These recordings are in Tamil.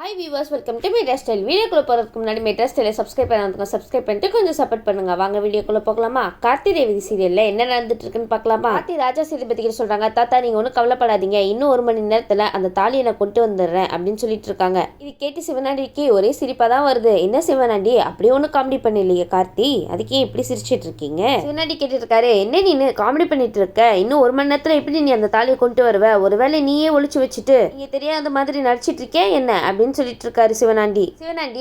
Hi viewers, welcome to metro style. வீடியோக்குள்ள போகிறதுக்கு முன்னாடி மெட்ரா ஸ்டைலை சப்ஸ்கிரைப் பண்ணாதவங்க சப்ஸ்கிரைப் பண்ணிட்டு கொஞ்சம் சப்போர்ட் பண்ணுங்க. வாங்க வீடியோக்குள்ள போகலாமா? கார்த்தி ரேவதி சீரியல்ல என்ன நடந்துட்டு இருக்குன்னு பார்க்கலாமா? கார்த்தி ராஜா சேதுபதி சொல்றாங்க, தாத்தா நீங்க ஒன்றும் கவலைப்படாதீங்க, இன்னும் 1 மணி நேரத்தில் அந்த தாலியை நான் கொண்டு வந்துடுறேன் அப்படின்னு சொல்லிட்டு இருக்காங்க. இது கேட்டு சிவனாண்டிக்கு ஒரே சிரிப்பாக தான் வருது. என்ன சிவனாண்டி, அப்படியே ஒன்றும் காமெடி பண்ணலையே கார்த்தி, அதுக்கே இப்படி சிரிச்சிட்டு இருக்கீங்க? சிவனாண்டி கேட்டு இருக்காரு, என்ன நீனு காமெடி பண்ணிட்டு இருக்க? இன்னும் 1 மணி நேரத்தில் எப்படி நீ அந்த தாலியை கொண்டு வருவ? ஒருவேளை நீயே ஒளிச்சு வச்சுட்டு நீங்க தெரியாத மாதிரி நடிச்சிட்டு இருக்கே என்ன அப்படின்னு சொல்லிட்டு இருக்காரு சிவனாண்டி.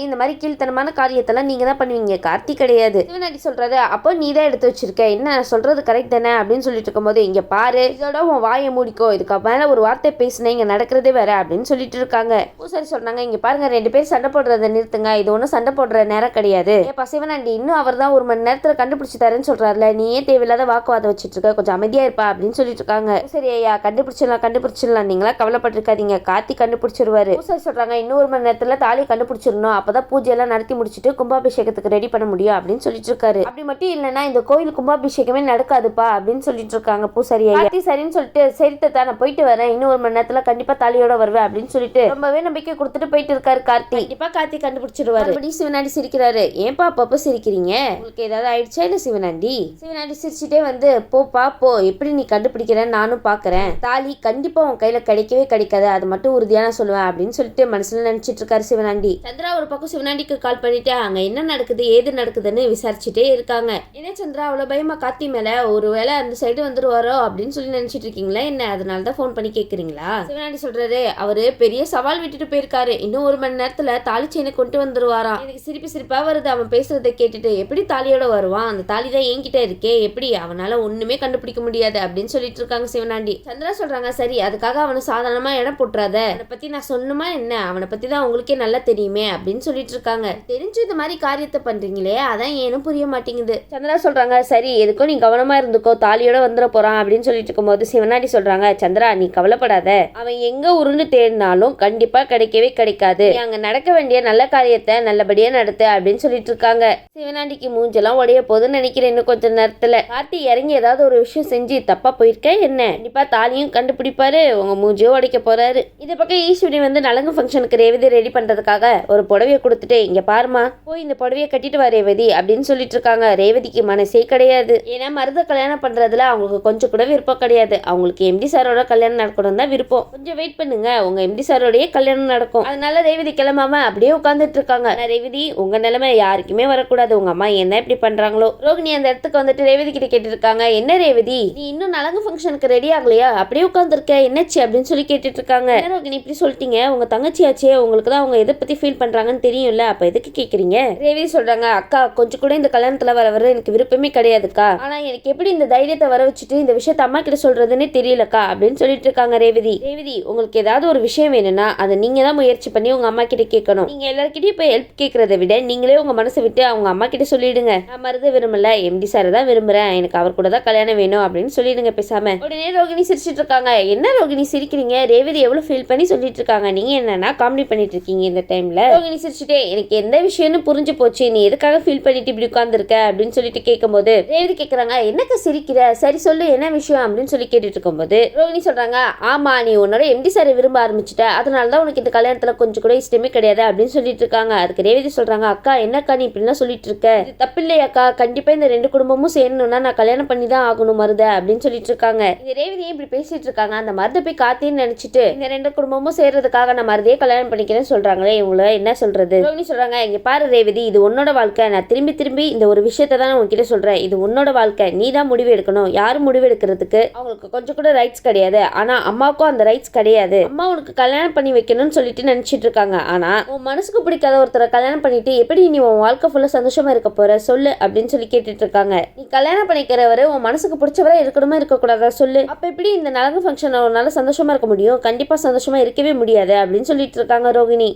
இந்த மாதிரி கீழ்த்தனமான காரியத்தெல்லாம் நீங்க தான் பண்ணுவீங்க, கார்த்தி கிடையாது. சிவனாண்டி சொல்றாரு, அப்போ நீ தான் எடுத்து வச்சிருக்க, என்ன சொல்றது கரெக்ட் தானே அப்படின்னு சொல்லிட்டு இருக்கும்போது, இங்க பாரு, இதோட உன் வாயை மூடிக்கோ, இதுக்கு மேல ஒரு வார்த்தை பேசினேன் இங்க நடக்கிறதே வேற அப்படின்னு சொல்லிட்டு இருக்காங்க. பூசாரி சொல்றாங்க, இங்க பாருங்க 2 பேர் சண்டை போடுறதை நிறுத்துங்க, இது ஒன்றும் சண்டை போடுற நேரம் கிடையாது. ஏப்பா சிவனாண்டி, இன்னும் அவர் தான் 1 மணி நேரத்துல கண்டுபிடிச்சு தரேன்னு சொல்றாருல, நீயே தேவையில்லாத வாக்குவாதம் வச்சுட்டு இருக்க, கொஞ்சம் அமைதியா இருப்பா அப்படின்னு சொல்லிட்டு இருக்காங்க. சரி ஐயா, கண்டுபிடிச்சிடலாம் நீங்களா கவலைப்பட்டிருக்காதீங்க, கார்த்தி கண்டுபிடிச்சிருவாரு. பூசாரி சொல்றாங்க, இன்னும் 1 மணி நேரத்துல தாலி கண்டுபிடிச்சிடணும், அப்பதான் பூஜை எல்லாம் நடத்தி முடிச்சுட்டு கும்பாபிஷேகத்துக்கு ரெடி பண்ண முடியும் அப்படின்னு சொல்லிட்டு இருக்காரு. அப்படி மட்டும் இல்லைன்னா இந்த கோயில் கும்பாபிஷேகமே நடக்காதுப்பா அப்படின்னு சொல்லிட்டு இருக்காங்க பூசாரி. கார்த்தி சரின்னு சொல்லிட்டு, சரி தாத்தா நான் போயிட்டு வரேன், இன்னும் 1 மணி நேரத்துல கண்டிப்பா தாலியோட வருவேன் அப்படின்னு சொல்லிட்டு ரொம்பவே நம்பிக்கை கொடுத்துட்டு போயிட்டு இருக்காரு கார்த்தி. கண்டிப்பா கார்த்தி கண்டுபிடிச்சிருவாரு. அப்படி சிவனாண்டி சிரிக்கிறாரு, ஏன்பா அப்பப்ப சிரிக்கிறீங்க, உங்களுக்கு ஏதாவது ஆயிடுச்சா இல்ல சிவனாண்டி? சிவனாண்டி சிரிச்சுட்டே வந்து, போப்பா போ, எப்படி நீ கண்டுபிடிக்கிறேன் நானும் பாக்குறேன், தாலி கண்டிப்பா உன் கையில கிடைக்கவே கிடைக்காது, அது மட்டும் உறுதியான சொல்லுவேன் அப்படின்னு சொல்லிட்டு மனசுல நினைச்சிட்டு இருக்காரு சிவனாண்டி. சந்திரா ஒரு பக்கம் சிவனாண்டிக்கு கால் பண்ணிட்டு அங்க என்ன நடக்குது ஏது நடக்குதுன்னு விசாரிச்சுட்டே இருக்காங்க. என்ன சந்திரா அவ்வளவு பயமா கார்த்தி மேல, ஒருவேளை அந்த சைடு வந்துருவாரோ அப்படின்னு சொல்லி நினைச்சிட்டு இருக்கீங்களா என்ன, அதனாலதான் போன் பண்ணி கேக்குறீங்களா? சிவனாண்டி சொல்றாரு, அவரு பெரிய சவால் விட்டுட்டு போயிருக்காரு, இன்னும் 1 மணி நேரத்துல தாலி செயினை கொண்டு வந்துருவாராம். எனக்கு சிரிப்பா வருது அவன் பேசுறதை கேட்டுட்டு, எப்படி தாலியோட வருவான், அந்த தாலி தான் என்கிட்ட இருக்கே, எப்படி அவனால ஒண்ணுமே கண்டுபிடிக்க முடியாது அப்படின்னு சொல்லிட்டு இருக்காங்க சிவனாண்டி. சந்திரா சொல்றாங்க, சரி அதுக்காக அவனை சாதாரணமா இடம் போட்டுறாத, அவனை பத்தி நான் சொன்னமா என்ன, அவனை பத்தி தான் உங்களுக்கே நல்லா தெரியுமே அப்படின்னு சொல்லிட்டு இருக்காங்க. தெரிஞ்சு இந்த மாதிரி காரியத்தை பண்றீங்களே, அதான் ஏனும் புரிய மாட்டேங்குது. சந்திரா சொல்றாங்க, சரி எதுக்கும் நீ கவனமா இருந்துக்கோ, தாலியோட வந்துட போறான் அப்படின்னு சொல்லிட்டு இருக்கும்போது சிவனாண்டி சொல்றாங்க, சந்திரா நீ கவலைப்படாத, அவன் எங்க உருண்டு தேடினாலும் கண்டிப்பா கிடைக்கவே கிடைக்காது, அங்க நடக்க வேண்டிய நல்ல காரியத்தை நல்லபடியா நடத்து அப்படின்னு சொல்லிட்டு இருக்காங்க. சிவனாண்டிக்கு மூஞ்செல்லாம் உடைய போதுன்னு நினைக்கிறேன். இன்னும் கொஞ்ச நேரத்துல கார்த்தி இறங்கி ஏதாவது ஒரு விஷயம் செஞ்சு தப்பா போயிருக்க என்ன, கண்டிப்பா தாலியும் கண்டுபிடிப்பாரு, உங்க மூஞ்சியும் உடைக்க போறாரு. இந்த பக்கம் ஈஸ்வரி வந்து நலங்கு ஃபங்க்ஷனுக்கு ரேவதி ரெடி பண்றதுக்காக ஒரு புடவையை கொடுத்துட்டு, இங்க பாருமா போய் இந்த புடவையை கட்டிட்டு வா ரேவதி அப்படின்னு சொல்லிட்டு இருக்காங்க. ரேவதிக்கு மனசே கிடையாது, ஏன்னா மருத கல்யாணம் பண்றதுல அவங்களுக்கு கொஞ்சம் கூட விருப்பம் கிடையாது. அவங்களுக்கு எம்டி சாரோட கல்யாணம் நடக்கணும் தான் விருப்பம். கொஞ்சம் வெயிட் பண்ணுங்க, உங்க எம்டி சாரோடய கல்யாணம் நடக்கும். அதனால ரேவதி கிளம்பாம அப்படியே உட்காந்துட்டு இருக்காங்க. ரேவதி உங்க நிலைமை யாருக்குமே வரக்கூடாது, உங்க அம்மா என்ன இப்படி பண்றாங்களோ. ரோகிணி அந்த இடத்துக்கு வந்துட்டு ரேவதி கிட்ட கேட்டு இருக்காங்க, என்ன ரேவதி நீ இன்னும் நலங்கு ஃபங்க்ஷனுக்கு ரெடி ஆகலையா, அப்படியே உட்காந்துருக்க என்னாச்சு அப்படின்னு சொல்லி கேட்டுட்டு இருக்காங்க. ரோகிணி இப்படி சொல்லிட்டீங்க, உங்க தங்கச்சியாச்சே, உங்களுக்கு தான் அவங்க எதை பத்தி ஃபீல் பண்றாங்கன்னு தெரியும்ல, அப்ப எதுக்கு கேக்குறீங்க? ரேவதி சொல்றாங்க, அக்கா கொஞ்சம் கூட இந்த கல்யாணத்துல வர எனக்கு விருப்பமே கிடையாதுக்கா, ஆனா எனக்கு எப்படி இந்த தைரியத்தை வர வச்சுட்டு இந்த விஷயத்த அம்மா கிட்ட சொல்றதுன்னு தெரியலக்கா அப்படின்னு சொல்லிட்டு இருக்காங்க ரேவதி. உங்களுக்கு ஏதாவது ஒரு விஷயம் வேணும்னா அதை நீங்க தான் முயற்சி பண்ணி உங்க அம்மா கிட்ட கேட்கணும். நீங்க எல்லார்கிட்டயும் போய் ஹெல்ப் கேட்கறத விட நீங்களே உங்க மனசை விட்டு அவங்க அம்மா கிட்ட சொல்லிடுங்க, நான் மருத விரும்பல, எம்டி சாரை தான் விரும்புறேன், எனக்கு அவர் கூட தான் கல்யாணம் வேணும் அப்படின்னு சொல்லிடுங்க பேசாம. உடனே ரோகிணி சிரிச்சிட்டு இருக்காங்க. என்ன ரோகிணி சிரிக்கிறீங்க, ரேவதி எவ்வளவு ஃபீல் பண்ணி சொல்லிட்டு இருக்காங்க, நீங்க என்னன்னா காமெடி பண்ணிட்டு இருக்கீங்க இந்த டைம்ல. ரோகிணி சிரிச்சுட்டே, எனக்கு எந்த விஷயம்னு புரிஞ்சு போச்சு, நீ எதுக்காக ஃபீல் பண்ணிட்டு இப்படி உட்கார்ந்துருக்க அப்படின்னு சொல்லிட்டு கேட்கும்போது ரேவதி கேட்கறாங்க, என்னக்கு சிரிக்கிற, சரி சொல்லு என்ன விஷயம் அப்படின்னு சொல்லி கேட்டுட்டு இருக்கும்போது ரோகிணி சொல்றாங்க, ஆமா நீ உன்னோட எம்டி சாரை விரும்ப ஆரம்பிச்சுட்ட, அதனாலதான் உனக்கு இந்த கல்யாணத்துல கொஞ்சம் கூட இஷ்டமே கிடையாது அப்படின்னு சொல்லிட்டு இருக்காங்க. அதுக்கு ரேவதி சொல்றாங்க, அக்கா என்னக்கா நீ இப்படிலாம் சொல்லிட்டு இருக்க, இது தப்பு இல்லையாக்கா, கண்டிப்பா இந்த 2 குடும்பமும் சேரணும்னா நான் கல்யாணம் பண்ணி தான் ஆகணும் மருத அப்படின்னு சொல்லிட்டு இருக்காங்க. இந்த ரேவதியை இப்படி பேசிட்டு இருக்காங்க. அந்த மருத போய் காத்தின்னு நினைச்சிட்டு இந்த 2 குடும்பமும் சேர்றதுக்காக நான் மருதையே கல்யாணம் பண்ணிக்கிறேன்னு சொல்றாங்களே, இவங்கள என்ன சொல்றது? ரோகிணி சொல்றாங்க, இங்க பாரு ரேவதி, இது உன்னோட வாழ்க்கை, நான் திரும்பி இந்த ஒரு விஷயத்தை தான் உங்ககிட்ட சொல்றேன், இது உன்னோட வாழ்க்கை, நீ தான் முடிவு எடுக்கணும், யாரும் முடிவு எடுக்கிறதுக்கு அவங்களுக்கு கொஞ்சம் கூட ரைட்ஸ் கிடையாது, ஆனா அம்மாவுக்கும் அந்த ரைட்ஸ் கிடையாது. அம்மா உனக்கு கல்யாணம் பண்ணி வைக்கணும்னு சொல்லிட்டு நினைச்சிட்டு இருக்காங்க, ஆனா உன் மனசுக்கு பிடிக்காத ஒருத்தரை கல்யாணம் பண்ணிட்டு எப்படி நீ உன் வாழ்க்கை ஃபுல்லா சந்தோஷமா இருக்க போற சொல்லு அப்படின்னு சொல்லி கேட்டுட்டு இருக்காங்க. நீ கல்யாணம் பண்ணிக்கிறவரு உன் மனசுக்கு பிடிச்சவரை இருக்கணுமா இருக்கக்கூடாதா சொல்லு, அப்ப எப்படி இந்த நலங்கு ஃபங்க்ஷன் அவனால சந்தோஷமா இருக்க முடியும், கண்டிப்பா சந்தோஷமா இருக்கவே முடியாது அப்படின்னு சொல்லிட்டு இருக்காங்க ரோகிணி.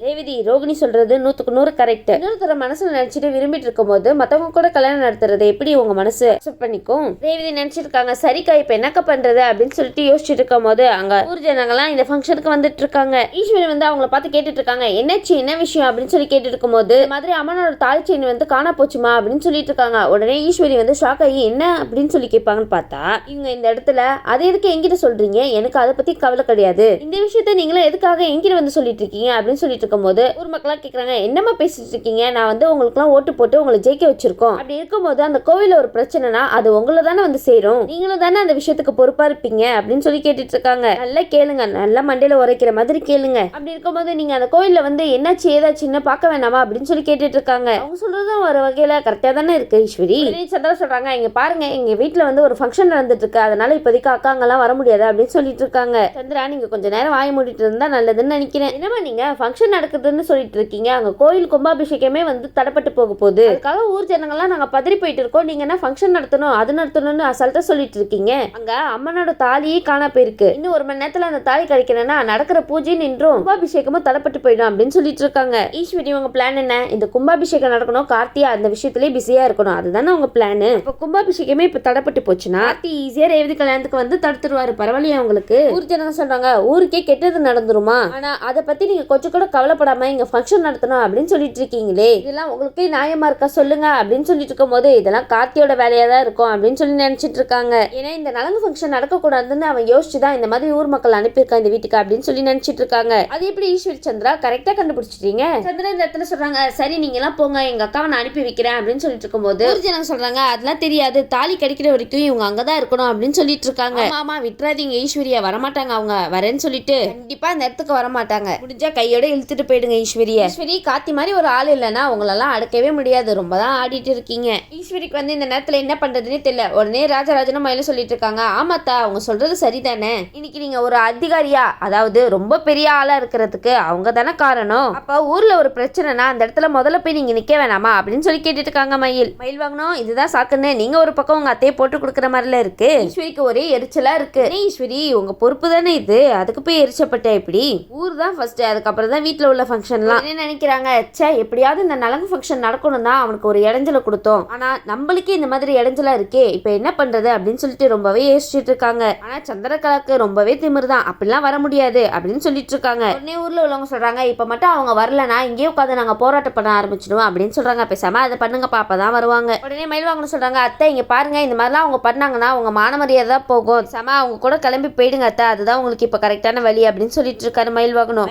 ரோகிணி சொல்றது 100க்கு 100 கரெக்ட். இன்னொருத்தர மனசுல நினைச்சிட்டு விரும்பிட்டு இருக்கும் போது மத்தவங்க கூட கல்யாணம் நடத்துறது எப்படி உங்க மனசு அக்செப்ட் பண்ணிக்கும்? ரேவதி நினைச்சிட்டு இருக்காங்க, சரிக்கா இப்ப என்னக்கா பண்றது அப்படின்னு சொல்லிட்டு யோசிச்சுட்டு இருக்கும் போது அங்க ஊர் ஜனங்கள்லாம் இந்த ஃபங்க்ஷனுக்கு வந்துட்டு இருக்காங்க. ஈஸ்வரி வந்து அவங்கள பார்த்து கேட்டுட்டு இருக்காங்க, என்னாச்சு என்ன விஷயம் அப்படின்னு சொல்லி கேட்டுட்டு இருக்கும் போது மாதிரி அம்மனோட தாலி செயின் வந்து காணா போச்சுமா அப்படின்னு சொல்லிட்டு இருக்காங்க. உடனே ஈஸ்வரி வந்து ஷாக் ஆகி என்ன அப்படின்னு சொல்லி கேட்பாங்கன்னு பார்த்தா இவங்க இந்த இடத்துல அதை எதுக்கு என்கிட்ட சொல்றீங்க, எனக்கு அதை பத்தி கவலை கிடையாது, இந்த விஷயத்த நீங்களே எதுக்காக என்கிட்ட வந்து சொல்லிட்டு இருக்கீங்க அப்படின்னு சொல்லிட்டு இருக்கும்போது ஊர் மக்கள்லாம் கேட்குறாங்க, என்னம்மா பேசிட்டு இருக்கீங்க, நான் வந்து உங்களுக்குலாம் ஓட்டு போட்டு உங்களை ஜெயிக்க வச்சிருக்கோம். அப்படி இருக்கும்போது அந்த கோவிலில் ஒரு பிரச்சனைனா அது உங்களை தானே வந்து சேரும், நீங்களும் தானே அந்த விஷயத்துக்கு பொறுப்பா இருப்பீங்க அப்படின்னு சொல்லி கேட்டுட்டு இருக்காங்க. நல்லா கேளுங்க, நல்லா மண்டையில உரைக்கிற மாதிரி கேளுங்க. அப்படி இருக்கும்போது நீங்க அந்த கோயில்ல வந்து என்னாச்சு ஏதாச்சுன்னு பார்க்க வேணாமா அப்படின்னு சொல்லி கேட்டுட்டு இருக்காங்க. அவங்க சொல்றதும் ஒரு வகையில கரெக்டா தானே இருக்கு ஈஸ்வரி. சந்திரா சொல்றாங்க, இங்க பாருங்க, எங்க வீட்டுல வந்து ஒரு ஃபங்க்ஷன் நடந்துட்டு இருக்கு, அதனால இப்போதைக்கு அக்காங்கெல்லாம் வர முடியாது அப்படின்னு சொல்லிட்டு இருக்காங்க. சந்திரா, நீங்க கொஞ்ச நேரம் வாய் மூடிட்டு இருந்தா நல்லதுன்னு நினைக்கிறேன். என்னமா நீங்க ஃபங்க்ஷன் நடக்குதுன்னு சொல்லிட்டு இருக்கீங்க, அங்க கோயில் கும்பாபிஷேகமே வந்து தடப்பட்டு போக போகுது, அதுக்காக ஊர் ஜனங்கள்லாம் நாங்க பதறி போயிட்டு இருக்கோம், நீங்க என்ன ஃபங்க்ஷன் நடத்தணும் அது நடத்தணும்னு அசால்ட்டா சொல்லிட்டு இருக்கீங்க. அங்க அம்மனோட தாலியே காணா போயிருக்கு, இன்னும் 1 மணி நேரத்துல அந்த தாலி கிடைக்கலன்னா நடக்கிற பூஜை நின்றும் கும்பாபிஷேகமும் தடப்பட்டு போயிடும் அப்படின்னு சொல்லிட்டு இருக்காங்க. ஈஸ்வரி, உங்க பிளான் என்ன? இந்த கும்பாபிஷேகம் நடக்கணும், கார்த்தியா அந்த விஷயத்திலேயே பிஸியா இருக்கணும், அதுதானே உங்க பிளான். இப்ப கும்பாபிஷேகமே இப்ப தடப்பட்டு போச்சுன்னா கார்த்தி ஈஸியா ரேவதி கல்யாணத்துக்கு வந்து தடுத்துருவாரு. பரவாயில்லையா உங்களுக்கு? ஊர் ஜனங்க சொல்றாங்க, ஊருக்கே கெட்டது நடந்துருமா, ஆனா அதை பத்தி நீங்க கொஞ்சம் கூட கவலைப்படாம இங்க ஃபங்க்ஷன் நடத்தணும் அப்படின்னு சொல்லிட்டு இருக்கீங்களே, இதெல்லாம் உங்களுக்கு நியாயமா இருக்கா சொல்லுங்க அப்படின்னு சொல்லிட்டு இருக்கும் போது இதெல்லாம் கார்த்தியோட வேலையா தான் இருக்கும் அப்படின்னு சொல்லி நினைச்சிட்டு இருக்காங்க. ஏன்னா இந்த நலங்கு ஃபங்க்ஷன் நடக்கக்கூடாதுன்னு அவன் யோசிச்சுதான் இந்த மாதிரி ஊர் மக்கள் அனுப்பியிருக்கான் இந்த வீட்டுக்கு அப்படின்னு சொல்லி நினைச்சிட்டு இருக்காங்க. அது எப்படி ஈஸ்வரி சந்திரா கரெக்டா கண்டுபிடிச்சிட்டீங்க? சந்திரா இந்த இடத்துல சொல்றாங்க, சரி நீங்க எல்லாம் போங்க, எங்க அக்காவை நான் அனுப்பி வைக்கிறேன் அப்படின்னு சொல்லிட்டு இருக்கும்போது ஊர் ஜனங்க சொல்றாங்க, அதெல்லாம் தெரியாது, தாலி கிடைக்கிற வரைக்கும் இவங்க அங்கதான் இருக்கணும் அப்படின்னு சொல்லிட்டு இருக்காங்க. ஆமா விட்டுறாதீங்க ஈஸ்வரியா, வரமாட்டாங்க, அவங்க வரேன்னு சொல்லிட்டு கண்டிப்பா இந்த இடத்துக்கு வரமாட்டாங்க, முடிஞ்சா கையோட இழுத்துட்டு போயிடுங்க ஈஸ்வரியா. ஈஸ்வரி கார்த்தி மாதிரி ஒரு ஆள் இல்லைன்னா உங்களெல்லாம் அடக்கவே முடியாது, ரொம்ப தான் ஆடிட்டு இருக்கீங்க. ஈஸ்வரிக்கு வந்து இந்த நேரத்துல என்ன பண்றதுன்னே தெரியல. உடனே ராஜராஜனும் மயிலும் சொல்லிட்டு இருக்காங்க, ஆமாத்தா அவங்க சொல்றது சரிதானே, இன்னைக்கு நீங்க ஒரு அதிகாரியா, அதாவது ரொம்ப பெரிய ஆளா இருக்கிறதுக்கு அவங்க தானே காரணம், அப்ப ஊர்ல ஒரு பிரச்சனைனா அந்த இடத்துல முதல்ல போய் நீங்க நிக்க வேணாமா அப்படின்னு சொல்லி கேட்டுட்டு இருக்காங்க. மயில் வாங்கணும், இதுதான் சாக்குன்னு நீங்க ஒரு பக்கம் உங்க அத்தையை போட்டு கொடுக்குற மாதிரில இருக்கு. ஈஸ்வரிக்கு ஒரே எரிச்சலா இருக்கு. ஈஸ்வரி உங்க பொறுப்பு தானே இது, அதுக்கு போய் எரிச்சப்பட்ட எப்படி? ஊர் தான் ஃபர்ஸ்ட், அதுக்கப்புறம் தான் வீட்டுல உள்ள ஃபங்க்ஷன்லாம். என்ன நினைக்கிறாங்க, சே எப்படியாவது இந்த நலங்கு ஃபங்க்ஷன் நடக்கணும் தான் அவனுக்கு ஒரு இடைஞ்சல கொடுத்தோம், ஆனா நம்மளுக்கே இந்த மாதிரி இடைஞ்சலா இருக்கே, இப்ப என்ன பண்றது அப்படின்னு சொல்லிட்டு ரொம்பவே யோசிச்சுட்டு இருக்காங்க. ஆனா சந்திரகலாக்கு ரொம்பவே திமிர்தான், அப்படிலாம் வர முடியாது அப்படின்னு சொல்லிட்டு இருக்காங்க. உடனே ஊர்ல உள்ளவங்க சொல்றாங்க, இப்ப மட்டும் அவங்க வரலனா இங்கேயே உட்காந்து நாங்க போராட்டம் பண்ண ஆரம்பிச்சிடுவோம் அப்படின்னு சொல்றாங்க. பேசாம அதை பண்ணுங்கப்பா, அப்பதான் வருவாங்க. உடனே மயில்வாங்கன்னு சொல்றாங்க, அத்தை இங்க பாருங்க, இந்த மாதிரிலாம் அவங்க பண்ணாங்கன்னா உங்க மான மரியாதை தான் போகும், பேசாம அவங்க கூட கிளம்பி போயிடுங்க அத்தை, அதுதான் உங்களுக்கு இப்ப கரெக்டான வழி அப்படின்னு சொல்லிட்டு இருக்காரு மயில்வாங்கணும்.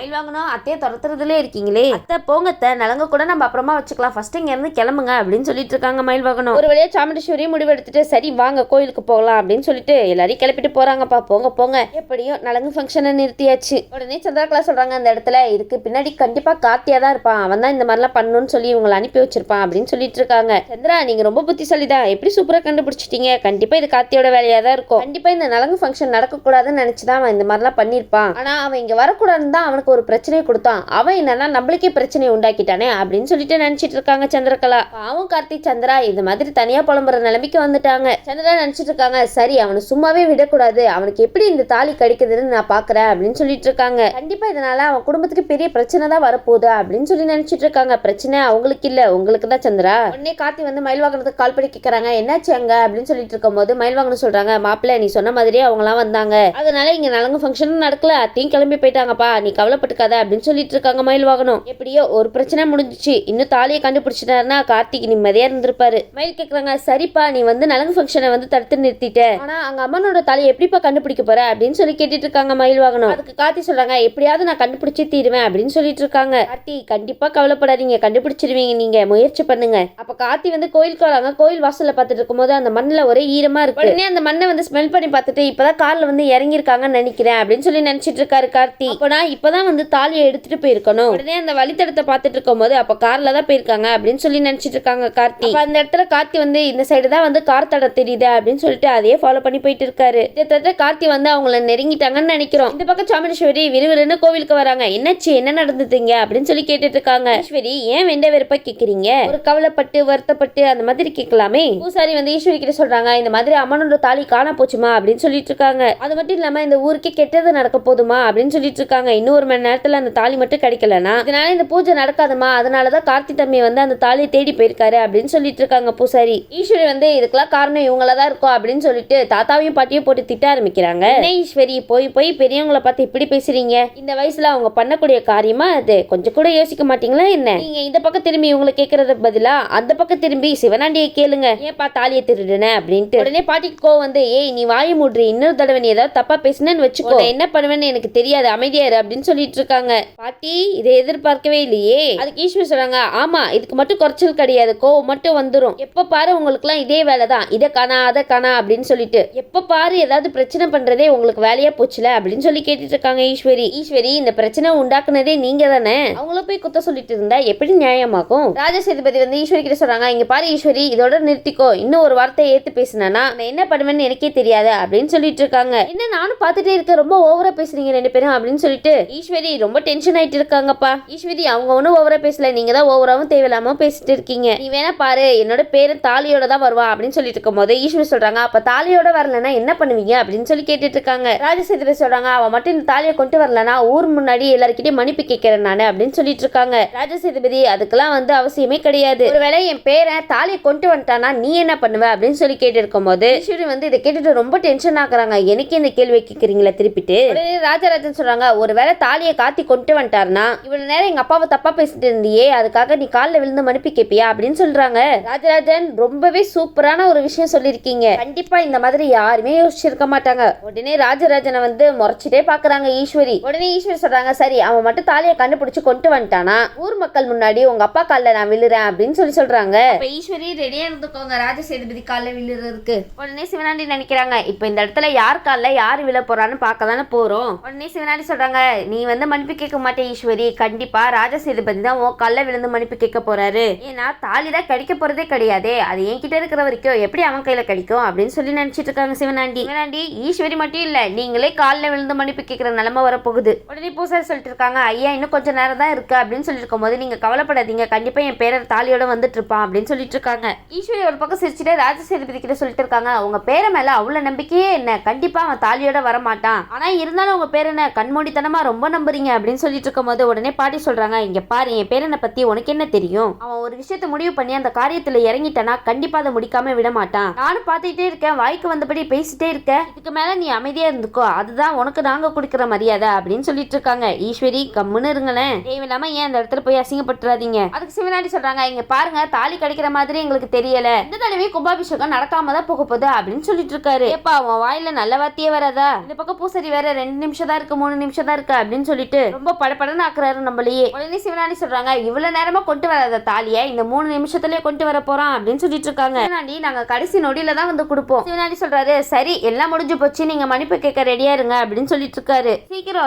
அத்தையை துரத்துறதுலே இருக்கீங்களே, அத்தை போங்க அத்தை, நலங்க கூட நம்ம அப்புறமா வச்சுக்கலாம், ஃபர்ஸ்ட் இங்க இருந்து கிளம்புங்க அப்படின்னு சொல்லிட்டு இருக்காங்க மயில்வாங்கணும். ஒரு வழியா சாமுண்டீஸ்வரி முடிவெடுத்துட்டு சரி வாங்க கோயிலுக்கு போகலாம் அப்படின்னு சொல்லிட்டு எல்லாரையும் கிளப்பிட்டு போறாங்கப்பா. போங்க போங்க, எப்படியும் நலங்கு ஃபங்க்ஷனை நிறுத்தியாச்சு. உடனே சந்திரகலா சொல்றாங்க, அந்த இடத்துல இதுக்கு பின்னாடி கண்டிப்பா கார்த்தியா தான் இருப்பான், அவன் தான் இந்த மாதிரிலாம் பண்ணணும்னு சொல்லி இவங்களை அனுப்பி வச்சிருப்பான் அப்படின்னு சொல்லிட்டு இருக்காங்க. சந்திரா நீங்க ரொம்ப புத்திசாலிதான், எப்படி சூப்பரா கண்டுபிடிச்சிட்டீங்க, கண்டிப்பா இது கார்த்தியோட வேலையா தான் இருக்கும், கண்டிப்பா இந்த நலங்கு ஃபங்க்ஷன் நடக்கக்கூடாதுன்னு நினைச்சுதான் அவன் இந்த மாதிரிலாம் பண்ணிருப்பான், ஆனா அவன் இங்க வரக்கூடாதுன்னு தான் அவனுக்கு ஒரு பிரச்சனையை கொடுத்தான், அவன் என்னன்னா நம்மளுக்கே பிரச்சனையை உண்டாக்கிட்டானே அப்படின்னு சொல்லிட்டு நினைச்சிட்டு இருக்காங்க சந்திரகலா. பாவம் கார்த்தி சந்திரா இது மாதிரி தனியா புலம்புற நிலைமைக்கு வந்துட்டாங்க. சந்திரா நினைச்சிட்டு இருக்காங்க, சரி அவனை சும்மாவே விடக்கூடாது, அவனுக்கு எப்படி இந்த தாலி கிடைக்குதுன்னு நான் பாக்குறேன் அப்படின்னு சொல்லிட்டு இருக்காங்க. கண்டிப்பா இதனால அவன் குடும்பத்துக்கு பெரிய பிரச்சனை தான் வரப்போகுது அப்படின்னு சொல்லி நினைச்சிட்டு இருக்காங்க. பிரச்சனை அவங்களுக்கு இல்ல, உங்களுக்கு தான் சந்திரா. உடனே கார்த்தி வந்து மயில்வாகனத்துக்கு கால் பண்ணி கேட்கறாங்க, என்னாச்சு அங்க அப்படின்னு சொல்லிட்டு இருக்கும் போது மயில்வாகனம் சொல்றாங்க, மாப்பிள்ள நீ சொன்ன மாதிரியே அவங்க எல்லாம் வந்தாங்க, அதனால இங்க நலங்கு ஃபங்க்ஷனும் நடக்கல, அத்தையும் கிளம்பி போயிட்டாங்கப்பா, நீ கவலைப்பட்டுக்காத அப்படின்னு சொல்லிட்டு இருக்காங்க மயில்வாகனம். எப்படியோ ஒரு பிரச்சனை முடிஞ்சிச்சு, இன்னும் தாலியை கண்டுபிடிச்சிட்டாருன்னா கார்த்திக் நிம்மதியா இருந்திருப்பாரு. மயில் கேக்குறாங்க, சரிப்பா நீ வந்து நலங்கு ஃபங்க்ஷனை வந்து தடுத்து நிறுத்திட்ட, ஆனா அங்க அம்மனோட தாலியை எப்படிப்பா கண்டுபிடிக்க போற அப்படின்னு சொல்லி கேட்டுட்டு இருக்காங்க மயில்வாகனம். அதுக்கு கார்த்தி சொல்றாங்க, எப்படியாவது நான் கண்டுபிடிச்சு தீருவேன் அப்படின்னு சொல்லிட்டு இருக்காங்க. கார்த்தி கண்டிப்பா கவலைப்படாதீங்க, கண்டுபிடிச்சிருவீங்க, நீங்க முயற்சி பண்ணுங்க. அப்ப கார்த்தி வந்து கோயிலுக்கு வராங்க. கோயில் வாசல்ல பார்த்துட்டு இருக்கும்போது அந்த மண்ணுல ஒரே ஈரமா இருக்கு. உடனே அந்த மண்ணை வந்து ஸ்மெல் பண்ணி பார்த்துட்டு இப்பதான் கார்ல வந்து இறங்கி இருக்காங்கன்னு நினைக்கிறேன் அப்படின்னு சொல்லி நினைச்சிட்டு இருக்காரு கார்த்தி. அப்ப நான் இப்பதான் வந்து தாலியை எடுத்துட்டு போயிருக்கணும். உடனே அந்த வழித்தடத்தை பார்த்துட்டு இருக்கும் போது அப்ப கார்ல தான் போயிருக்காங்க அப்படின்னு சொல்லி நினைச்சிட்டு இருக்காங்க கார்த்தி. அந்த இடத்துல கார்த்தி வந்து இந்த சைடு தான் வந்து கார் தடம் தெரியுது அப்படின்னு சொல்லிட்டு அதையே ஃபாலோ பண்ணி போயிட்டு இருக்காரு. கிட்டத்தட்ட கார்த்தி வந்து அவங்கள நெருங்கிட்டாங்கன்னு நினைக்கிறோம். இந்த பக்கம் சாமுண்டீஸ்வரி விறுவிறுன்னு கோவிலுக்கு வராங்க. என்னாச்சு என்ன நடந்ததுங்க அப்படின்னு சொல்லி கேட்டுட்டு இருக்காங்க. ஈஸ்வரி ஏன் வெண்ட வெறுப்பா கேக்குறீங்க, ஒரு கவலைப்பட்டு வருத்தப்பட்டு அந்த மாதிரி கேட்கலாமே. பூசாரி வந்து ஈஸ்வரி கிட்ட சொல்றாங்க, இந்த மாதிரி அம்மனோட தாலி காண போச்சுமா அப்படின்னு சொல்லிட்டு இருக்காங்க. அது மட்டும் இல்லாம இந்த ஊருக்கே கெட்டது நடக்க போதுமா அப்படின்னு சொல்லிட்டு இருக்காங்க. இன்னும் 1 மணி நேரத்துல அந்த தாலி மட்டும் கிடைக்கலனா இதனால இந்த பூஜை நடக்காதுமா, அதனாலதான் கார்த்தி தம்பி வந்து அந்த தாலியை தேடி போயிருக்காரு அப்படின்னு சொல்லிட்டு இருக்காங்க பூசாரி. ஈஸ்வரி வந்து இதுக்கெல்லாம் காரணம் இவங்களதான் இருக்கும் அப்படின்னு சொல்லிட்டு தாத்தாவையும் பாட்டியும் போட்டு திட்ட ஆரம்பிக்கிறாங்க. ஈஸ்வரி போய் போய் பெரியவங்களை பார்த்து இப்படி பேசுறீங்க, இந்த வயசுல அவங்க பண்ணக்கூடிய காரியமா அது, கொஞ்சம் கூட யோசிக்க மாட்டீங்களா என்ன? நீங்க இந்த பக்கம் திரும்பி இவங்களை கேட்கறது பதிலா அந்த பக்கம் திரும்பி சிவனாண்டியை கேளுங்க, ஏன்பா தாலியை திருடுன அப்படின்ட்டு. உடனே பாட்டிக்கு கோவம் வந்து, ஏய் நீ வாயை மூடுறி, இன்னொரு தடவை நீ ஏதாவது தப்பா பேசினேன்னு வச்சுக்கோ, என்ன பண்ணுவேன்னு எனக்கு தெரியாது, அமைதியாரு அப்படின்னு சொல்லிட்டு இருக்காங்க. பாட்டி இதை எதிர்பார்க்கவே இல்லையே. அதுக்கு ஈஸ்வரி சொல்றாங்க, ஆமா இதுக்கு மட்டும் குறைச்சல் கிடையாது, கோவம் மட்டும் வந்துடும். எப்ப பாரு உங்களுக்கு எல்லாம் இதே வேலைதான், இதை காணா அதை காணா அப்படின்னு சொல்லிட்டு எப்ப பாரு ஏதாவது பிரச்சனை பண்றதே உங்களுக்கு வேலையா போச்சுல அப்படின்னு சொல்லி கேட்டுட்டு இருக்காங்க ஈஸ்வரி. ஈஸ்வரி இந்த பிரச்சனை உண்டாக்குனதே நீங்க தானே, அவங்கள போய் குத்த சொல்லிட்டு இருந்தா எப்படி நியாயமாகும்? ராஜா சேதுபதி வந்து ஈஸ்வரி கிட்ட சொல்றாங்க, இங்க பாரு ஈஸ்வரி இதோட நிறுத்திக்கோ, இன்னும் ஒரு வார்த்தை ஏத்து பேசினா நான் என்ன பண்ணுவேன்னு எனக்கே தெரியாது அப்படின்னு சொல்லிட்டு இருக்காங்க. என்ன நானும் பாத்துட்டே இருக்க, ரொம்ப ஓவரா பேசுறீங்க ரெண்டு பேரும் அப்படின்னு சொல்லிட்டு ஈஸ்வரி ரொம்ப டென்ஷன் ஆயிட்டு இருக்காங்கப்பா. ஈஸ்வரி அவங்க ஒன்னும் ஓவரா பேசல, நீங்க தான் ஓவராவும் தேவையில்லாம பேசிட்டு இருக்கீங்க. நீ வேணா பாரு என்னோட பேரு தாலியோட தான் வருவா அப்படின்னு சொல்லிட்டு இருக்கும் போது ஈஸ்வரி சொல்றாங்க, அப்ப தாலியோட வரலன்னா என்ன பண்ணுவீங்க அப்படின்னு சொல்லி கேட்டுட்டு இருக்காங்க. ராஜா சேதுபதி சொல்றாங்க, அவன் மட்டும் இந்த தாலியை கொண்டு வரலன்னா ஊர் முன்னாடி எல்லாருக்கிட்டையும் மன்னிப்பு கேட்கிறேன் நானு அப்படின்னு சொல்லிட்டு இருக்காங்க. ராஜா சேதுபதி அதுக்கெல்லாம் வந்து அவசியமே கிடையாது, ஒருவேளை என் பேரன் தாலியை கொண்டு வந்துட்டானா நீ என்ன பண்ணுவ அப்படின்னு சொல்லி கேட்டு இருக்கும் போது ஈஸ்வரி வந்து இதை கேட்டுட்டு ரொம்ப டென்ஷன் ஆகுறாங்க. எனக்கு இந்த கேள்வி கேட்கறீங்களா திருப்பிட்டு. ராஜராஜன் சொல்றாங்க, ஒருவேளை தாலியை காத்தி கொண்டு வந்துட்டாருனா இவ்வளவு நேரம் எங்க அப்பாவை தப்பா பேசிட்டு இருந்தியே, அதுக்காக நீ காலில் விழுந்து மன்னிப்பு கேட்பியா அப்படின்னு சொல்றாங்க. ராஜராஜன் ரொம்பவே சூப்பரான ஒரு விஷயம் சொல்லிருக்கீங்க, கண்டிப்பா இந்த மாதிரி யாருமே யோசிச்சிருக்க மாட்டாங்க. உடனே ராஜராஜனை வந்து முறைச்சிட்டே பாக்குறாங்க ஈஸ்வரி. உடனே ஈஸ்வரி சொல்றாங்க, சரி அவன் மட்டும் தாலியை கண்டுபிடிச்சு கொண்டு வந்துட்டானா ஊர் மக்கள் முன்னாடி உங்க அப்பா காலில் நான் விழுறேன் அப்படின்னு சொல்றாங்க. ஈஸ்வரி ரெடியா இருந்துக்கோங்க ராஜா சேதுபதி காலில் விழுறதுக்கு. உடனே சிவனாண்டி நினைக்கிறாங்க, இப்ப இந்த இடத்துல யார் காலில் யார் விழ போறான்னு பார்க்க தானே போறோம். உடனே சிவனாண்டி சொல்றாங்க, நீ வந்து மன்னிப்பு கேட்க மாட்டே ஈஸ்வரி, கண்டிப்பா ராஜா சேதுபதி தான் உன் காலில் விழுந்து மன்னிப்பு கேட்க போறாரு. ஏன்னா தாலி தான் கிடைக்க போறதே கிடையாது, அது என்கிட்ட இருக்கிற வரைக்கும் எப்படி அவன் கையில கிடைக்கும் அப்படின்னு சொல்லி நினைச்சிட்டு இருக்காங்க சிவனாண்டி. சிவனாண்டி ஈஸ்வரி மட்டும் இல்ல, நீங்களே காலில் விழுந்து மன்னிப்பு கேட்கிற நிலைமை வரப்போகுது. உடனே பூசாரி சொல்லிட்டு இருக்காங்க, ஐயா இன்னும் கொஞ்சம் நேரம் தான் இருக்கு அப்படின்னு சொல்லிட்டு இருக்கும் போது நீங்க கவலைப்படாதீங்க, கண்டிப்பா என் பேரர் தாலியோட வந்துட்டு இருப்பான் அப்படின்னு சொல்லிட்டு இருக்காங்க. ஈஸ்வரி ஒரு பக்கம் சிரிச்சுட்டே ராஜா சேதுபதி கிட்ட சொல்லிட்டு இருக்காங்க, உங்க பேரை மேல அவ்வளவு நம்பிக்கையே என்ன, கண்டிப்பா அவன் தாலியோட வர மாட்டான், ஆனா இருந்தாலும் உங்க பேர் என்ன கண்மூடித்தனமா ரொம்ப நம்புறீங்க அப்படின்னு சொல்லிட்டு இருக்கும் போது உடனே பாட்டி சொல்றாங்க, இங்க பாரு என் பேரனை பத்தி உனக்கு என்ன தெரியும், அவன் ஒரு விஷயத்த முடிவு பண்ணி அந்த காரியத்துல இறங்கிட்டானா கண்டிப்பா அதை முடிக்காம விட மாட்டான். நானும் பாத்துக்கிட்டே இருக்கேன், வாய்க்கு வந்தபடி பேசிட்டே இருக்க, இதுக்கு மேல நீ அமைதியா இருந்துக்கோ, அதுதான் உனக்கு நாங்க கொடுக்கிற மரியாதை அப்படின்னு சொல்லிட்டு இருக்காங்க. ஈஸ்வரி கம்முன்னு இருங்களேன், தேவையில்லாம ஏன் அந்த இடத்துல போய் அசிங்கப்பட்டுறாதீங்க. அதுக்கு சிவனாண்டி சொல்றாங்க, இங்க பாருங்க தாலி கிடைக்கிற மாதிரி எங்களுக்கு தெரியல, இந்த தடவை கும்பாபிஷேகம் நடக்காம தான் போக போகுது அப்படின்னு சொல்லிட்டு இருக்காரு. ஏப்பா உன் வாயில நல்ல வார்த்தையே வராதா, இந்த பக்கம் பூசரி வேற 2 நிமிஷம் தான் இருக்கு 3 நிமிஷம் தான் இருக்கு அப்படின்னு சொல்லிட்டு ரொம்ப படப்படன்னு ஆக்குறாரு நம்மளையே. உடனே சிவனாண்டி சொல்றாங்க, இவ்வளவு நேரமா கொண்டு வராத தாலியை இந்த 3 நிமிஷத்துலயே கொண்டு வர போறான் அப்படின்னு சொல்லிட்டு இருக்காங்க. சிவனாண்டி நாங்க கடைசி நொடியில தான் வந்து கொடுப்போம். சிவனாண்டி சொல்றாரு, சரி எல்லாம் முடிஞ்சு போச்சு, நீங்க மன்னிப்பு கேட்க ரெடியா இருங்க அப்படின்னு சொல்லிட்டு இருக்காரு.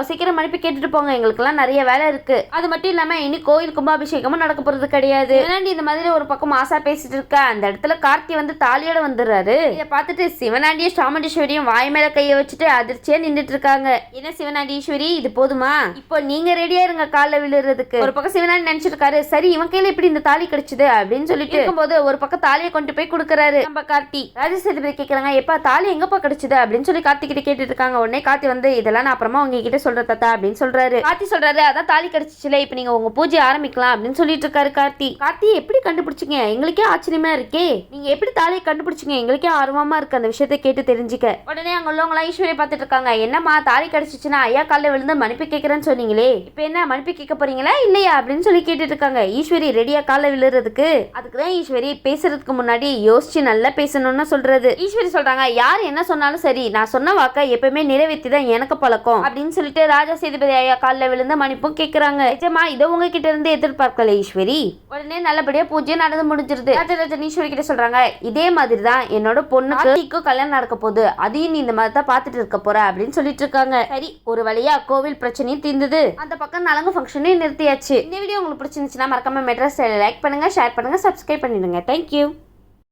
சீக்கிரம் மன்னிப்பு கேட்டுட்டு போங்க, எங்களுக்கு எல்லாம் நிறைய வேலை இருக்கு, அது மட்டும் இல்லாம இனி கோயில் கும்பாபிஷேகமும் நடக்க போறது கிடையாது. சிவனாண்டி இந்த மாதிரி ஒரு பக்கம் ஆசா பேசிட்டு இருக்க, அந்த இடத்துல கார்த்தி வந்து தாலியோட வந்துடுறாரு. இதை பார்த்துட்டு சிவனாண்டியும் சாமுண்டீஸ்வரியும் வாய் மேல கையை வச்சுட்டு அதிர்ச்சியா நின்றுட்டு இருக்காங்க. என்ன சிவனாண்டி ஈஸ்வரி இது போதுமா, இப்போ நீங்க ரெடியா இருங்க காலில் விழுறதுக்கு. ஒரு பக்கம் சிவனாண்டி நினைச்சிருக்காரு, சரி இவன் கையில எப்படி இந்த தாலி கிடைச்சது அப்படின்னு சொல்லிட்டு இருக்கும்போது ஒரு பக்கம் தாலியை கொண்டு போய் கொடுக்கறாரு நம்ம கார்த்தி. ராஜா சேதுபதி கேட்கறாங்க, எப்பா தாலி எங்கப்பா கிடைச்சது அப்படின்னு சொல்லி கார்த்தி கிட்ட கேட்டுட்டு இருக்காங்க. உடனே கார்த்தி வந்து இதெல்லாம் நான் அப்புறமா உங்ககிட்ட சொல்ற தாத்தா அப்படின்னு சொல்றாரு. கார்த்தி சொல்றாரு, அதான் தாலி கிடைச்சிச்சுல, இப்ப நீங்க உங்க பூஜை ஆரம்பிக்கலாம் அப்படின்னு சொல்லிட்டு இருக்காரு கார்த்தி. கார்த்தி எப்படி கண்டுபிடிச்சிங்க, எங்களுக்கே ஆச்சரியமா இருக்கே, நீங்க எப்படி தாலியை கண்டுபிடிச்சிங்க, எங்களுக்கே ஆர்வமா இருக்கு அந்த விஷயத்தை கேட்டு தெரிஞ்சுக்க. உடனே அங்க உள்ளவங்க ஈஸ்வரியை பார்த்துட்டு இருக்காங்க, என்னம்மா தாலி கிடைச்சிச்சுன்னா ஐயா காலில் விழுந்து மன்னிப்பு கேட்கறேன்னு சொன்னீங்களே, இப்ப என்ன மன்னிப்பு கேட்க போறீங்களா இல்லையா அப்படின்னு சொல்லி கேட்டுட்டு இருக்காங்க. ஈஸ்வரி ரெடியா காலில் விழுறதுக்கு. அதுக்குதான் ஈஸ்வரி பேசுறதுக்கு முன்னாடி யோசிச்சு நல்லா பேசணும்னு சொல்றது. ஈஸ்வரி சொல்றாங்க, யார் என்ன சொன்னாலும் சரி, நான் சொன்ன வாக்க எப்பவுமே நிறைவேற்றி தான் எனக்கு பழக்கம் அப்படின்னு சொல்லிட்டு ராஜா சேதுபதி ஐயா காலில் விழுந்து மன்னிப்பும் கேட்கறாங்க. நிஜமா இதை உங்ககிட்ட இருந்து எதிர்பார்க்கல ஈஸ்வரி. உடனே நல்லபடியா பூஜை நடந்து முடிஞ்சிருது. ராஜராஜன் ஈஸ்வரி கிட்ட சொல்றாங்க, இதே மாதிரி தான் என்னோட பொண்ணுக்கு கல்யாணம் நடக்க போகுது, அதையும் நீ இந்த மாதிரி தான் பாத்துட்டு இருக்க போற அப்படின்னு சொல்லிட்டு இருக்காங்க. சரி ஒரு வழியா கோவில் பிரச்சனையும் தீர்ந்தது, அந்த பக்கம் நலங்கு ஃபங்க்ஷனையும் நிறுத்தியாச்சு. இந்த வீடியோ உங்களுக்கு பிடிச்சிருந்துச்சுன்னா மறக்காம மெட்ராஸ் லைக் பண்ணுங்க, ஷேர் பண்ணுங்க, சப்ஸ்கிரைப் பண்ணிடுங்க. தேங்க்யூ.